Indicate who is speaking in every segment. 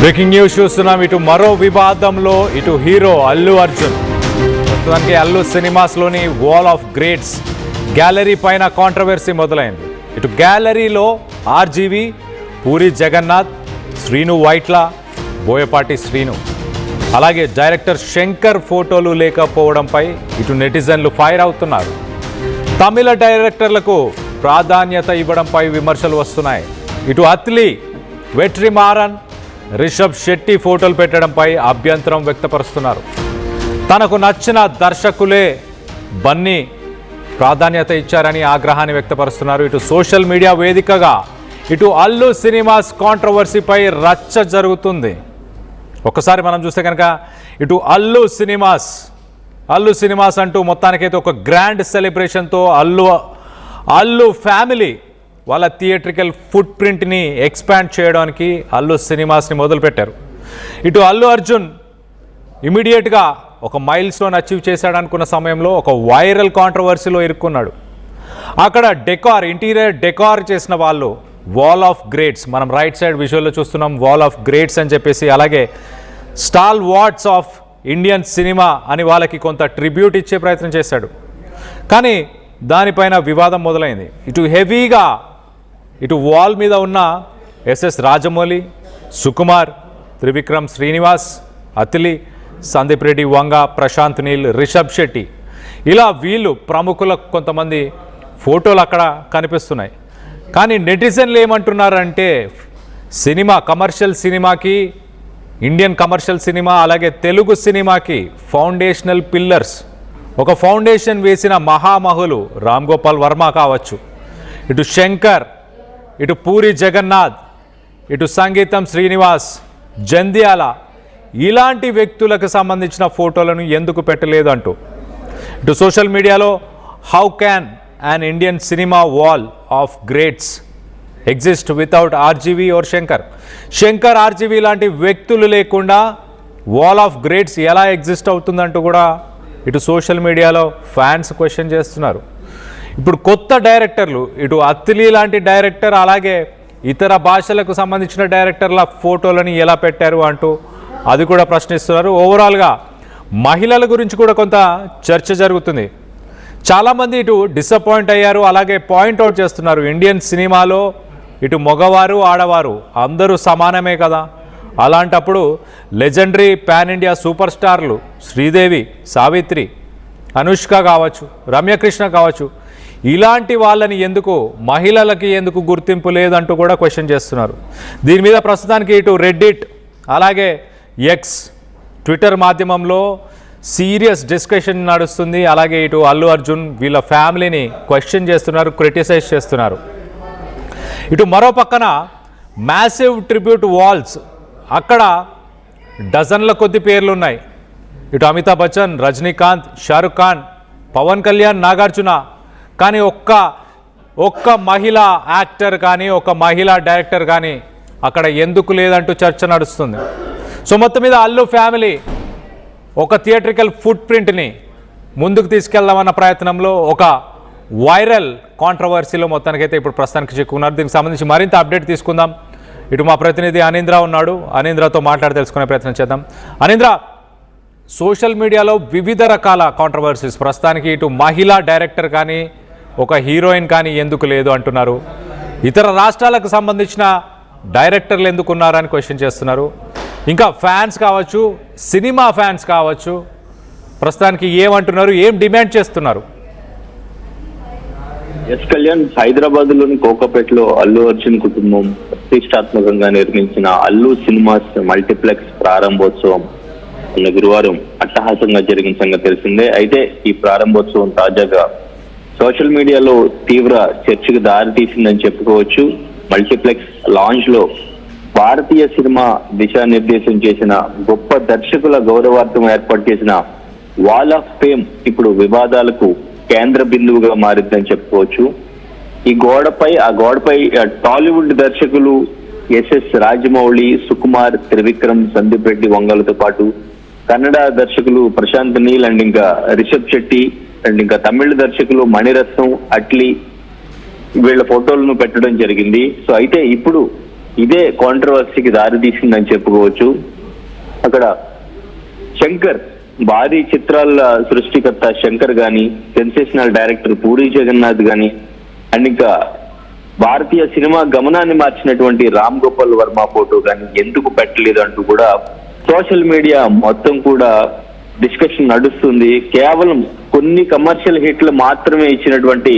Speaker 1: Breaking news చూస్తున్నాం. ఇటు మరో వివాదంలో ఇటు హీరో అల్లు అర్జున్ ప్రస్తుతానికి అల్లు సినిమాస్లోని వాల్ ఆఫ్ గ్రేట్స్ గ్యాలరీ పైన కాంట్రవర్సీ మొదలైంది. ఇటు గ్యాలరీలో ఆర్జీవి, పూరి జగన్నాథ్, శ్రీను వైట్ల, బోయపాటి శ్రీను, అలాగే డైరెక్టర్ శంకర్ ఫోటోలు లేకపోవడంపై ఇటు నెటిజన్లు ఫైర్ అవుతున్నారు. తమిళ డైరెక్టర్లకు ప్రాధాన్యత ఇవ్వడంపై విమర్శలు వస్తున్నాయి. ఇటు అత్లీ, వెట్రిమారన్, రిషబ్ శెట్టి ఫోటోలు పెట్టడంపై అభ్యంతరం వ్యక్తపరుస్తున్నారు. తనకు నచ్చిన దర్శకులే బన్నీ ప్రాధాన్యత ఇచ్చారని ఆగ్రహాన్ని వ్యక్తపరుస్తున్నారు. ఇటు సోషల్ మీడియా వేదికగా ఇటు అల్లు సినిమాస్ కాంట్రవర్సీపై రచ్చ జరుగుతుంది. ఒకసారి మనం చూస్తే కనుక ఇటు అల్లు సినిమాస్ అంటూ మొత్తానికైతే ఒక గ్రాండ్ సెలబ్రేషన్తో అల్లు ఫ్యామిలీ వాళ్ళ థియేట్రికల్ ఫుట్ ప్రింట్ని ఎక్స్పాండ్ చేయడానికి అల్లు సినిమాస్ని మొదలుపెట్టారు. ఇటు అల్లు అర్జున్ ఇమీడియట్గా ఒక మైల్ స్టోన్ అచీవ్ చేశాడనుకున్న సమయంలో ఒక వైరల్ కాంట్రవర్సీలో ఇరుక్కున్నాడు. అక్కడ ఇంటీరియర్ డెకార్ చేసిన వాళ్ళు వాల్ ఆఫ్ గ్రేట్స్, మనం రైట్ సైడ్ విజువల్లో చూస్తున్నాం వాల్ ఆఫ్ గ్రేట్స్ అని చెప్పేసి, అలాగే stalwarts of Indian cinema అని వాళ్ళకి కొంత ట్రిబ్యూట్ ఇచ్చే ప్రయత్నం చేశాడు. కానీ దానిపైన వివాదం మొదలైంది. ఇటు హెవీగా ఇటు వాల్ మీద ఉన్న ఎస్ఎస్ రాజమౌళి, సుకుమార్, త్రివిక్రమ్ శ్రీనివాస్, అత్లీ, సందీప్ రెడ్డి వంగ, ప్రశాంత్ నీల్, రిషబ్ శెట్టి, ఇలా వీళ్ళు ప్రముఖుల కొంతమంది ఫోటోలు అక్కడ కనిపిస్తున్నాయి. కానీ నెటిజన్లు ఏమంటున్నారంటే కమర్షియల్ సినిమాకి, ఇండియన్ కమర్షియల్ సినిమా అలాగే తెలుగు సినిమాకి ఫౌండేషనల్ పిల్లర్స్, ఒక ఫౌండేషన్ వేసిన మహామహులు రామ్ గోపాల్ వర్మ కావచ్చు, ఇటు శంకర్, ఇటు పూరి జగన్నాథ్, ఇటు సంగీతం శ్రీనివాస్, జంధ్యాల, ఇలాంటి వ్యక్తులకు సంబంధించిన ఫోటోలను ఎందుకు పెట్టలేదు అంటూ ఇటు సోషల్ మీడియాలో how can an Indian cinema wall of greats exist without RGV or Shankar RGV లాంటి వ్యక్తులు లేకుండా వాల్ ఆఫ్ గ్రేట్స్ ఎలా ఎగ్జిస్ట్ అవుతుందంటూ కూడా ఇటు సోషల్ మీడియాలో ఫ్యాన్స్ క్వశ్చన్ చేస్తున్నారు. ఇప్పుడు కొత్త డైరెక్టర్లు, ఇటు అత్లీ లాంటి డైరెక్టర్ అలాగే ఇతర భాషలకు సంబంధించిన డైరెక్టర్ల ఫోటోలని ఎలా పెట్టారు అంటూ అది కూడా ప్రశ్నిస్తున్నారు. ఓవరాల్గా మహిళల గురించి కూడా కొంత చర్చ జరుగుతుంది. చాలామంది ఇటు డిసప్పాయింట్ అయ్యారు, అలాగే పాయింట్అవుట్ చేస్తున్నారు ఇండియన్ సినిమాలో ఇటు మగవారు ఆడవారు అందరూ సమానమే కదా, అలాంటప్పుడు లెజెండరీ పాన్ ఇండియా సూపర్ స్టార్లు శ్రీదేవి, సావిత్రి, అనుష్క కావచ్చు, రమ్యకృష్ణ కావచ్చు, ఇలాంటి వాళ్ళని ఎందుకు, మహిళలకి ఎందుకు గుర్తింపు లేదంటూ కూడా క్వశ్చన్ చేస్తున్నారు. దీని మీద ప్రస్తుతానికి ఇటు రెడ్డిట్ అలాగే ఎక్స్ ట్విట్టర్ మాధ్యమంలో సీరియస్ డిస్కషన్ నడుస్తుంది. అలాగే ఇటు అల్లు అర్జున్ వీళ్ళ ఫ్యామిలీని క్వశ్చన్ చేస్తున్నారు, క్రిటిసైజ్ చేస్తున్నారు. ఇటు మరో పక్కన మ్యాసివ్ ట్రిబ్యూట్ వాల్స్, అక్కడ డజన్ల కొద్ది పేర్లు ఉన్నాయి. ఇటు అమితాబ్ బచ్చన్, రజనీకాంత్, షారుఖ్ ఖాన్, పవన్ కళ్యాణ్, నాగార్జున, కానీ ఒక్క మహిళా యాక్టర్ కానీ ఒక మహిళా డైరెక్టర్ కానీ అక్కడ ఎందుకు లేదంటూ చర్చ నడుస్తుంది. సో మొత్తం మీద అల్లు ఫ్యామిలీ ఒక థియేట్రికల్ ఫుట్ ప్రింట్ని ముందుకు తీసుకెళ్దామన్న ప్రయత్నంలో ఒక వైరల్ కాంట్రవర్సీలో మొత్తానికైతే ఇప్పుడు ప్రస్తుతానికి చిక్కుకున్నారు. దీనికి సంబంధించి మరింత అప్డేట్ తీసుకుందాం. ఇటు మా ప్రతినిధి అనీంద్ర ఉన్నాడు, అనీంద్రతో మాట్లాడి తెలుసుకునే ప్రయత్నం చేద్దాం. అనీంద్ర, సోషల్ మీడియాలో వివిధ రకాల కాంట్రవర్సీస్, ప్రస్తుతానికి ఇటు మహిళా డైరెక్టర్ కానీ ఒక హీరోయిన్ కానీ ఎందుకు లేదు అంటున్నారు, ఇతర రాష్ట్రాలకు సంబంధించిన డైరెక్టర్లు ఎందుకున్నారని క్వశ్చన్ చేస్తున్నారు. ఇంకా ఫ్యాన్స్ కావచ్చు, సినిమా ఫ్యాన్స్ కావచ్చు, ప్రస్తుతానికి ఏమంటున్నారు, ఏం డిమాండ్ చేస్తున్నారు?
Speaker 2: ఎస్ కళ్యాణ్, హైదరాబాద్ లోని కోకాపేటలో అల్లు అర్జున్ కుటుంబం ప్రతిష్టాత్మకంగా నిర్మించిన అల్లు సినిమాస్ మల్టీప్లెక్స్ ప్రారంభోత్సవం గురువారం అట్టహాసంగా జరిగిన సంగతి తెలిసిందే. అయితే ఈ ప్రారంభోత్సవం తాజాగా సోషల్ మీడియాలో తీవ్ర చర్చకు దారి తీసిందని చెప్పుకోవచ్చు. మల్టీప్లెక్స్ లాంచ్ లో భారతీయ సినిమా దిశానిర్దేశం చేసిన గొప్ప దర్శకుల గౌరవార్థం ఏర్పాటు చేసిన వాల్ ఆఫ్ ఫేమ్ ఇప్పుడు వివాదాలకు కేంద్ర బిందువుగా మారిందని చెప్పుకోవచ్చు. ఆ గోడపై టాలీవుడ్ దర్శకులు ఎస్ఎస్ రాజమౌళి, సుకుమార్, త్రివిక్రమ్, సందీప్ రెడ్డి వంగలతో పాటు కన్నడ దర్శకులు ప్రశాంత్ నీల్ అండ్ ఇంకా రిషబ్ శెట్టి అండ్ ఇంకా తమిళ దర్శకులు మణిరత్నం, అట్లీ వీళ్ళ ఫోటోలను పెట్టడం జరిగింది. సో అయితే ఇప్పుడు ఇదే కాంట్రవర్సీకి దారి తీసిందని చెప్పుకోవచ్చు. అక్కడ శంకర్, భారీ చిత్రాల సృష్టికర్త శంకర్ గాని, సెన్సేషనల్ డైరెక్టర్ పూరి జగన్నాథ్ గాని, అండ్ ఇంకా భారతీయ సినిమా గమనాన్ని మార్చినటువంటి రామ్ గోపాల్ వర్మ ఫోటో గాని ఎందుకు పెట్టలేదు అంటూ కూడా సోషల్ మీడియా మొత్తం కూడా డిస్కషన్ నడుస్తుంది. కేవలం కొన్ని కమర్షియల్ హిట్లు మాత్రమే ఇచ్చినటువంటి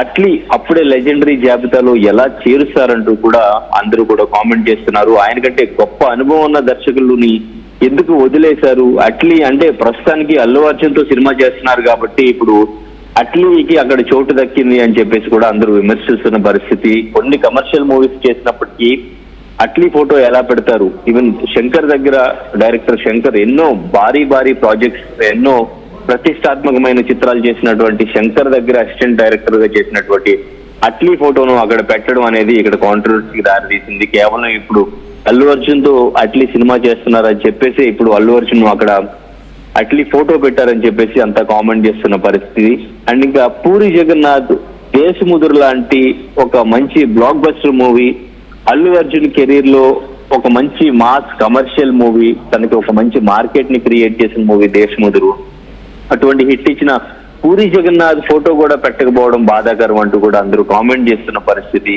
Speaker 2: అట్లీ అప్పుడే లెజెండరీ జాబితాలో ఎలా చేరుస్తారంటూ కూడా అందరూ కూడా కామెంట్ చేస్తున్నారు. ఆయన కంటే గొప్ప అనుభవం ఉన్న దర్శకులని ఎందుకు వదిలేశారు? అట్లీ అంటే ప్రస్తుతానికి అల్లు అర్జున్ తో సినిమా చేస్తున్నారు కాబట్టి ఇప్పుడు అట్లీకి అక్కడ చోటు దక్కింది అని చెప్పేసి కూడా అందరూ విమర్శిస్తున్న పరిస్థితి. కొన్ని కమర్షియల్ మూవీస్ చేసినప్పటికీ అట్లీ ఫోటో ఎలా పెడతారు? ఈవెన్ శంకర్ దగ్గర డైరెక్టర్ శంకర్ ఎన్నో భారీ ప్రాజెక్ట్స్, ఎన్నో ప్రతిష్టాత్మకమైన చిత్రాలు చేసినటువంటి శంకర్ దగ్గర అసిస్టెంట్ డైరెక్టర్ గా చేసినటువంటి అట్లీ ఫోటోను అక్కడ పెట్టడం అనేది ఇక్కడ కాంట్రవర్సీకి దారి తీసింది. కేవలం ఇప్పుడు అల్లు అర్జున్ తో అట్లీ సినిమా చేస్తున్నారని చెప్పేసి ఇప్పుడు అల్లు అర్జున్ అక్కడ అట్లీ ఫోటో పెట్టారని చెప్పేసి అంతా కామెంట్ చేస్తున్న పరిస్థితి. అండ్ ఇంకా పూరి జగన్నాథ్ దేశముదురు లాంటి ఒక మంచి block buster movie, Allu Arjun career లో ఒక మంచి మాస్ కమర్షియల్ మూవీ, తనకి ఒక మంచి మార్కెట్ ని క్రియేట్ చేసిన మూవీ దేశముదురు, అటువంటి హిట్ ఇచ్చిన పూరి జగన్నాథ్ ఫోటో కూడా పెట్టకపోవడం బాధాకరం అంటూ కూడా అందరూ కామెంట్ చేస్తున్న పరిస్థితి.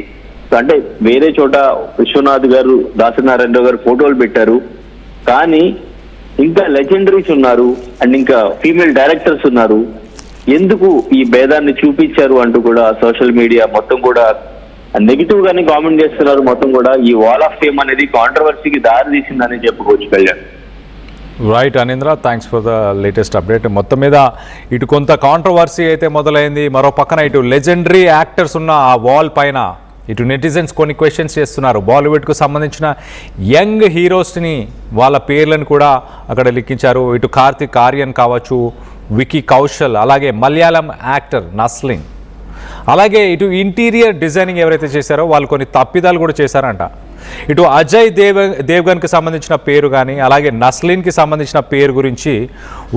Speaker 2: అంటే వేరే చోట విశ్వనాథ్ గారు, దాసనారాయణరావు గారు ఫోటోలు పెట్టారు, కానీ ఇంకా లెజెండరీస్ ఉన్నారు అండ్ ఇంకా ఫీమేల్ డైరెక్టర్స్ ఉన్నారు, ఎందుకు ఈ భేదాన్ని చూపించారు అంటూ కూడా సోషల్ మీడియా మొత్తం కూడా నెగిటివ్ గానే కామెంట్ చేస్తున్నారు. మొత్తం కూడా ఈ వాల్ ఆఫ్ ఫేమ్ అనేది కాంట్రవర్సీకి దారి తీసిందని చెప్పుకోవచ్చు Kalyan.
Speaker 1: Right అనేంద్ర, thanks for the latest update. మొత్తం మీద ఇటు కొంత కాంట్రవర్సీ అయితే మొదలైంది, మరో పక్కన ఇటు లెజెండరీ యాక్టర్స్ ఉన్న ఆ వాల్ పైన ఇటు నెటిజన్స్ కొన్ని క్వశ్చన్స్ చేస్తున్నారు. బాలీవుడ్కు సంబంధించిన యంగ్ హీరోస్ని వాళ్ళ పేర్లను కూడా అక్కడ లిఖించారు. ఇటు కార్తిక్ ఆర్యన్ కావచ్చు, వికీ కౌశల్, అలాగే మలయాళం యాక్టర్ నస్లిన్, అలాగే ఇటు ఇంటీరియర్ డిజైనింగ్ ఎవరైతే చేశారో వాళ్ళు కొన్ని తప్పిదాలు కూడా చేశారంట. ఇటు అజయ్ దేవ్గన్కి సంబంధించిన పేరు కానీ, అలాగే నస్లిన్కి సంబంధించిన పేరు గురించి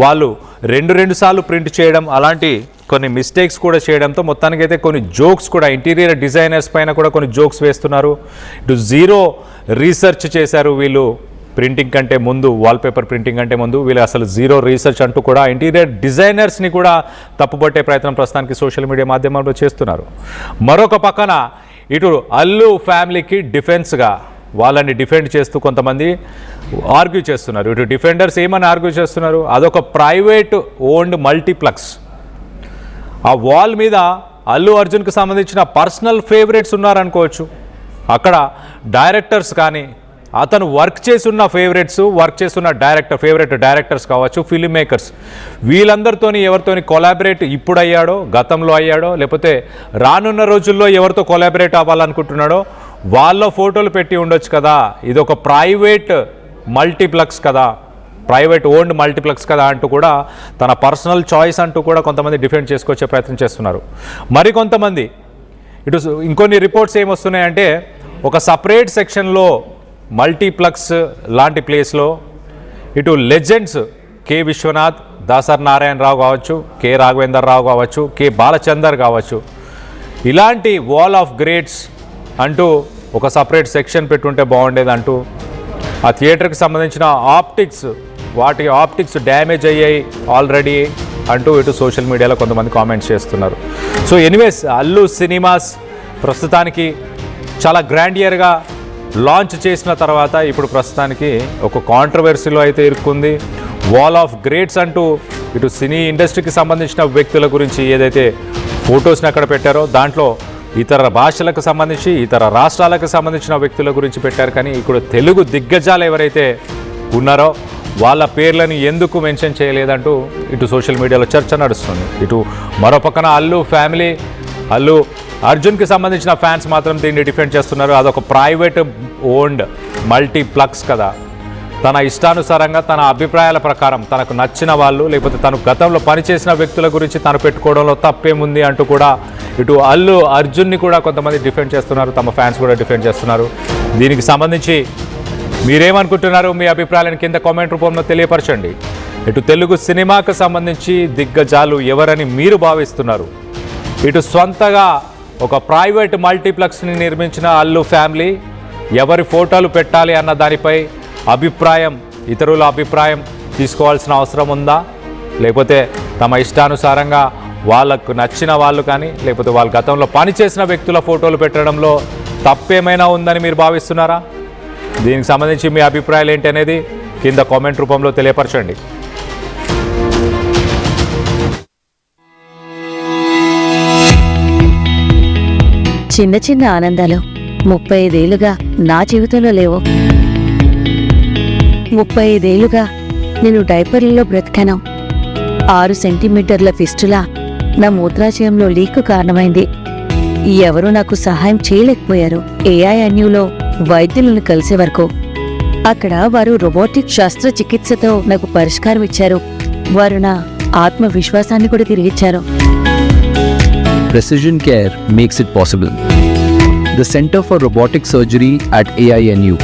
Speaker 1: వాళ్ళు రెండు సార్లు ప్రింట్ చేయడం, అలాంటి కొన్ని మిస్టేక్స్ కూడా చేయడంతో మొత్తానికైతే కొన్ని జోక్స్ కూడా ఇంటీరియర్ డిజైనర్స్ పైన కూడా కొన్ని జోక్స్ వేస్తున్నారు. ఇటు జీరో రీసెర్చ్ చేశారు వీళ్ళు ప్రింటింగ్ కంటే ముందు, వాల్పేపర్ ప్రింటింగ్ కంటే ముందు వీళ్ళు అసలు జీరో రీసెర్చ్ అంటూ కూడా ఇంటీరియర్ డిజైనర్స్ని కూడా తప్పుపట్టే ప్రయత్నం ప్రస్తుతానికి సోషల్ మీడియా మాధ్యమాల్లో చేస్తున్నారు. మరొక పక్కన ఇటు అల్లు ఫ్యామిలీకి డిఫెన్స్గా వాళ్ళని డిఫెండ్ చేస్తూ కొంతమంది ఆర్గ్యూ చేస్తున్నారు. ఇటు డిఫెండర్స్ ఏమని ఆర్గ్యూ చేస్తున్నారు? అదొక ప్రైవేట్ ఓన్డ్ మల్టీప్లెక్స్, ఆ వాల్ మీద అల్లు అర్జున్కి సంబంధించిన పర్సనల్ ఫేవరెట్స్ ఉన్నారనుకోవచ్చు. అక్కడ డైరెక్టర్స్ కానీ, అతను వర్క్ చేస్తున్న ఫేవరెట్ డైరెక్టర్స్ కావచ్చు, ఫిల్మ్ మేకర్స్, వీళ్ళందరితోని ఎవరితోని కొలాబరేట్ ఇప్పుడు అయ్యాడో, గతంలో అయ్యాడో, లేకపోతే రానున్న రోజుల్లో ఎవరితో కొలాబరేట్ అవ్వాలనుకుంటున్నాడో వాళ్ళ ఫోటోలు పెట్టి ఉండొచ్చు కదా. ఇది ఒక ప్రైవేట్ మల్టీప్లెక్స్ కదా, ప్రైవేట్ ఓన్డ్ మల్టీప్లెక్స్ కదా అంటూ కూడా తన పర్సనల్ చాయిస్ అంటూ కూడా కొంతమంది డిఫెండ్ చేసుకొచ్చే ప్రయత్నం చేస్తున్నారు. మరికొంతమంది ఇటు ఇంకొన్ని రిపోర్ట్స్ ఏమొస్తున్నాయంటే ఒక సపరేట్ సెక్షన్లో మల్టీప్లెక్స్ లాంటి ప్లేస్లో ఇటు లెజెండ్స్ కె విశ్వనాథ్, దాసర్ నారాయణరావు కావచ్చు, కె రాఘవేందర్ రావు కావచ్చు, కె బాలచందర్ కావచ్చు, ఇలాంటి వాల్ ఆఫ్ గ్రేట్స్ అంటూ ఒక సపరేట్ సెక్షన్ పెట్టుంటే బాగుండేది అంటూ, ఆ థియేటర్కి సంబంధించిన వాటి ఆప్టిక్స్ డ్యామేజ్ అయ్యాయి ఆల్రెడీ అంటూ ఇటు సోషల్ మీడియాలో కొంతమంది కామెంట్స్ చేస్తున్నారు. సో ఎనీవేస్, అల్లు సినిమాస్ ప్రస్తుతానికి చాలా గ్రాండియర్గా లాంచ్ చేసిన తర్వాత ఇప్పుడు ప్రస్తుతానికి ఒక కాంట్రవర్సీలో అయితే ఇరుక్కుంది. వాల్ ఆఫ్ గ్రేట్స్ అంటూ ఇటు సినీ ఇండస్ట్రీకి సంబంధించిన వ్యక్తుల గురించి ఏదైతే ఫొటోస్ని అక్కడ పెట్టారో దాంట్లో ఇతర భాషలకు సంబంధించి, ఇతర రాష్ట్రాలకు సంబంధించిన వ్యక్తుల గురించి పెట్టారు. కానీ ఇప్పుడు తెలుగు దిగ్గజాలు ఎవరైతే ఉన్నారో వాళ్ళ పేర్లను ఎందుకు మెన్షన్ చేయలేదంటూ ఇటు సోషల్ మీడియాలో చర్చ నడుస్తుంది. ఇటు మరో పక్కన అల్లు ఫ్యామిలీ, అల్లు అర్జున్కి సంబంధించిన ఫ్యాన్స్ మాత్రం దీన్ని డిఫెండ్ చేస్తున్నారు. అదొక ప్రైవేట్ ఓన్డ్ మల్టీప్లెక్స్ కదా, తన ఇష్టానుసారంగా తన అభిప్రాయాల ప్రకారం తనకు నచ్చిన వాళ్ళు, లేకపోతే తను గతంలో పనిచేసిన వ్యక్తుల గురించి తను పెట్టుకోవడంలో తప్పేముంది అంటూ కూడా ఇటు అల్లు అర్జున్ని కూడా కొంతమంది డిఫెండ్ చేస్తున్నారు, తమ ఫ్యాన్స్ కూడా డిఫెండ్ చేస్తున్నారు. దీనికి సంబంధించి మీరేమనుకుంటున్నారు? మీ అభిప్రాయాలను కింద కామెంట్ రూపంలో తెలియపరచండి. ఇటు తెలుగు సినిమాకు సంబంధించి దిగ్గజాలు ఎవరని మీరు భావిస్తున్నారు? ఇటు సొంతగా ఒక ప్రైవేట్ మల్టీప్లెక్స్ని నిర్మించిన అల్లు ఫ్యామిలీ, ఎవరి ఫోటోలు పెట్టాలి అన్న దానిపై ఇతరుల అభిప్రాయం తీసుకోవాల్సిన అవసరం ఉందా? లేకపోతే తమ ఇష్టానుసారంగా వాళ్ళకు నచ్చిన వాళ్ళు కానీ లేకపోతే వాళ్ళ గతంలో పనిచేసిన వ్యక్తుల ఫోటోలు పెట్టడంలో తప్పేమైనా ఉందని మీరు భావిస్తున్నారా? దీనికి సంబంధించి మీ అభిప్రాయాలు ఏంటి అనేది కింద కామెంట్ రూపంలో తెలియపరచండి.
Speaker 3: చిన్న చిన్న ఆనందాలు 35 ఏళ్లుగా నా జీవితంలో లేవు. 35 ఏళ్లుగా నేను డైపర్లలో బ్రతికాను. 6 సెంటీమీటర్ల ఫిస్టులా నా మూత్రాశయంలో లీక్ కారణమైంది. ఎవరూ నాకు సహాయం చేయలేకపోయారు. ఏఐఎన్యూలో వైద్యులను కలిసే వరకు. అక్కడ వారు రోబోటిక్ శస్త్రచికిత్సతో నాకు పరిష్కారం ఇచ్చారు. వారు నా ఆత్మవిశ్వాసాన్ని కూడా తిరిగిచ్చారు.
Speaker 4: Precision Care makes it possible. The Center for Robotic Surgery at AINU.